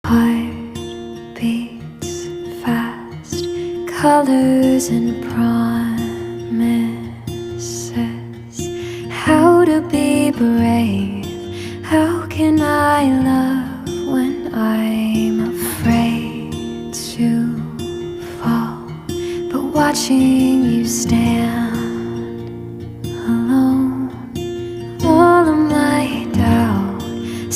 Heart beats fast, colors and promises. How to be brave, how can I love when I'm afraid to fall? But watching you stand alone, all of my doubt